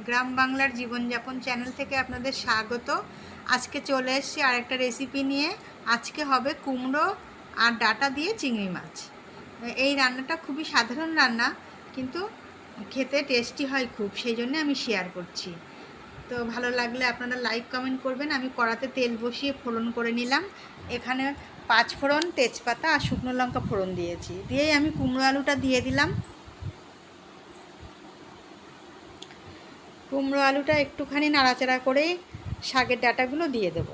গ্রাম বাংলার জীবনযাপন চ্যানেল থেকে আপনাদের স্বাগত। আজকে চলে এসেছি আরেকটা রেসিপি নিয়ে। আজকে হবে কুমড়ো আর ডাঁটা দিয়ে চিংড়ি মাছ। এই রান্নাটা খুবই সাধারণ রান্না, কিন্তু খেতে টেস্টি হয় খুব, সেই জন্য আমি শেয়ার করছি। তো ভালো লাগলে আপনারা লাইক কমেন্ট করবেন। আমি কড়াতে তেল বসিয়ে ফোড়ন করে নিলাম। এখানে 5 ফোড়ন, তেজপাতা আর শুকনো লঙ্কা ফোড়ন দিয়েছি। দিয়েই আমি কুমড়ো আলুটা দিয়ে দিলাম। কুমড়ো আলুটা একটুখানি নাড়াচাড়া করেই শাকের ডাঁটাগুলো দিয়ে দেব।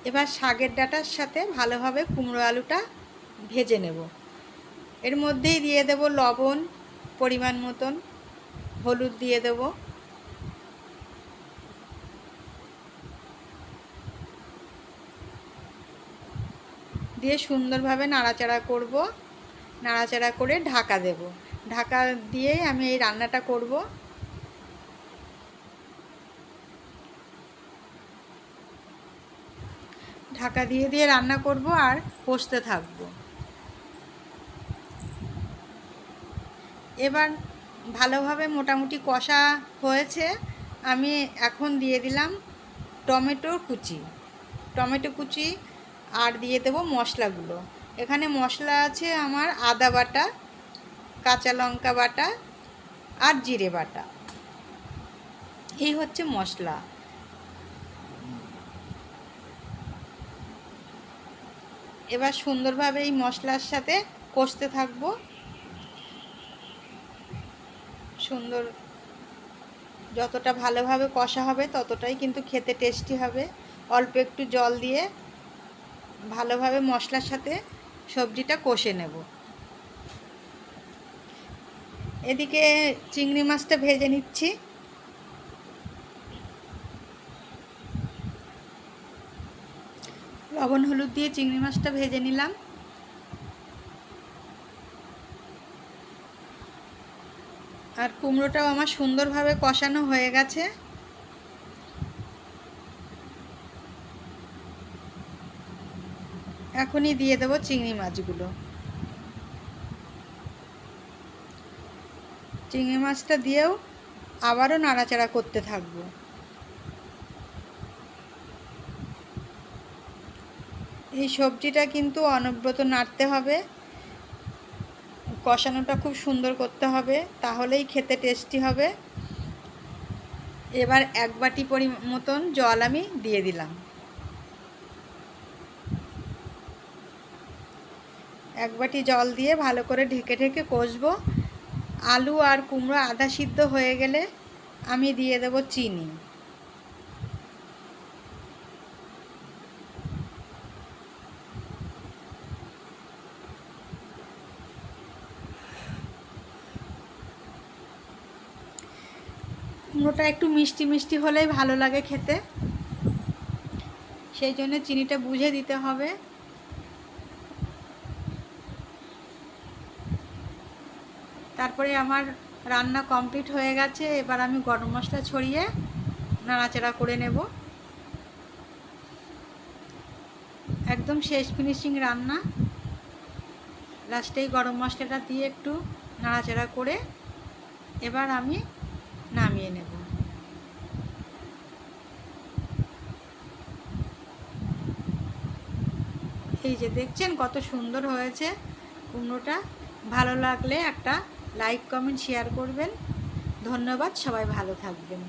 এবার শাকের ডাঁটার সাথে ভালোভাবে কুমড়ো আলুটা ভেজে নেব। এর মধ্যেই দিয়ে দেব লবণ পরিমাণ মতন, হলুদ দিয়ে দেব, দিয়ে সুন্দরভাবে নাড়াচাড়া করব। নাড়াচাড়া করে ঢাকা দেব। ঢাকা দিয়েই আমি এই রান্নাটা করব। ঢাকা দিয়ে দিয়ে রান্না করব আর কষতে থাকব। এবার ভালোভাবে মোটামুটি কষা হয়েছে। আমি এখন দিয়ে দিলাম টমেটো কুচি আর দিয়ে দেব মশলাগুলো। এখানে মশলা আছে আমার আদা বাটা, কাঁচা লঙ্কা বাটা আর জিরে বাটা। এই হচ্ছে মশলা। এবার সুন্দরভাবে এই মশলার সাথে কষতে থাকবো। যতটা ভালোভাবে কষা হবে ততটাই কিন্তু খেতে টেস্টি হবে। অল্প একটু জল দিয়ে ভালোভাবে মশলার সাথে সবজিটা কষে নেব। এদিকে চিংড়ি মাছটা ভেজে নিচ্ছি। লবণ হলুদ দিয়ে চিংড়ি মাছটা ভেজে নিলাম। আর কুমড়োটাও আমার সুন্দরভাবে কষানো হয়ে গেছে। এখনই দিয়ে দেব চিংড়ি মাছগুলো। চিংড়ি মাছটা দিয়েও আবারও নাড়াচাড়া করতে থাকবো। এই সবজিটা কিন্তু অনবরত নাড়তে হবে, কষানোটা খুব সুন্দর করতে হবে, তাহলেই খেতে টেস্টি হবে। এবার 1 বাটি মতন জল আমি দিয়ে দিলাম। 1 বাটি জল দিয়ে ভালো করে ঢেকে ঢেকে কষবো। আলু আর কুমড়ো আধা সিদ্ধ হয়ে গেলে আমি দিয়ে দেব চিনি। কুমড়োটা একটু মিষ্টি মিষ্টি হলেই ভালো লাগে খেতে, সেই জন্য চিনিটা বুঝে দিতে হবে। তারপরে আমার রান্না কমপ্লিট হয়ে গেছে। এবার আমি গরম মশলা ছড়িয়ে নাড়াচাড়া করে নেব। একদম শেষ ফিনিশিং রান্না। লাস্টেই গরম মশলাটা দিয়ে একটু নাড়াচাড়া করে এবার আমি নামিয়ে নেব। এই যে দেখছেন কত সুন্দর হয়েছে কুমড়োটা। ভালো লাগলে একটা লাইক কমেন্ট শেয়ার করবেন। ধন্যবাদ, সবাই ভালো থাকবেন।